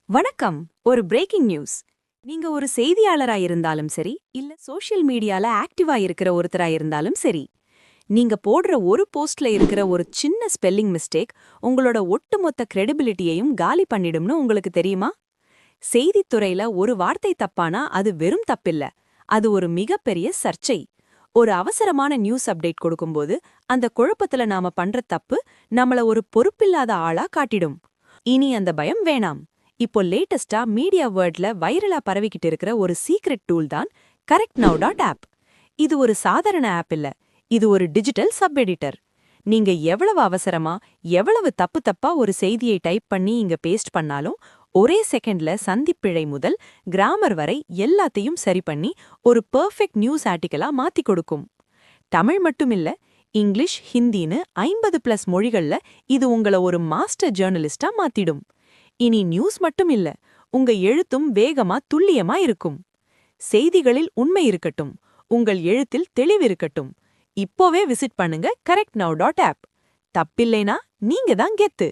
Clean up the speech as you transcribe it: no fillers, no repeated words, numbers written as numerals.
வணக்கம். ஒரு breaking news. நீங்க ஒரு செய்தியாளரா இருந்தாலும் சரி, இல்ல சோஷியல் மீடியால ஆக்டிவா இருக்கிற ஒருத்தரா இருந்தாலும் சரி, நீங்க போடுற ஒரு போஸ்ட்ல இருக்கிற ஒரு சின்ன ஸ்பெல்லிங் மிஸ்டேக் உங்களோட ஒட்டுமொத்த கிரெடிபிலிட்டியையும் காலி பண்ணிடும்னு உங்களுக்கு தெரியுமா? செய்தித்துறையில ஒரு வார்த்தை தப்பானா அது வெறும் தப்பில்ல. அது ஒரு மிகப்பெரிய சர்ச்சை. ஒரு அவசரமான நியூஸ் அப்டேட் கொடுக்கும்போது, அந்த குழப்பத்துல நாம பண்ற தப்பு நம்மள ஒரு பொறுப்பில்லாத ஆளா காட்டிடும். இனி அந்த பயம் வேணாம். இப்போ லேட்டஸ்டா மீடியா வேர்ல்ட்ல வைரலா பரவிக்கிட்டு இருக்கிற ஒரு சீக்ரெட் டூல் தான் கரெக்ட் நவ் டாட் ஆப். இது ஒரு சாதாரண ஆப் இல்ல. இது ஒரு டிஜிட்டல் சப் எடிட்டர். நீங்க எவ்வளவு அவசரமா, எவ்வளவு தப்பு தப்பா ஒரு செய்தியை டைப் பண்ணி இங்க பேஸ்ட் பண்ணாலும், ஒரே செகண்ட்ல சந்திப்பிழை முதல் கிராமர் வரை எல்லாத்தையும் சரி பண்ணி ஒரு பெர்ஃபெக்ட் நியூஸ் ஆர்டிக்கலா மாத்தி கொடுக்கும். தமிழ் மட்டுமில்ல, இங்கிலீஷ், ஹிந்தின்னு 50+ மொழிகள்ல இது உங்கள ஒரு மாஸ்டர் ஜேர்னலிஸ்டா மாத்திடும். இனி நியூஸ் மட்டும் இல்ல, உங்க எழுத்தும் வேகமா துல்லியமா இருக்கும். செய்திகளில் உண்மை இருக்கட்டும், உங்கள் எழுத்தில் தெளிவிருக்கட்டும். இப்போவே விசிட் பண்ணுங்க கரெக்ட் நவ் டாட் ஆப். தப்பில்லைனா நீங்க தான் கெத்து.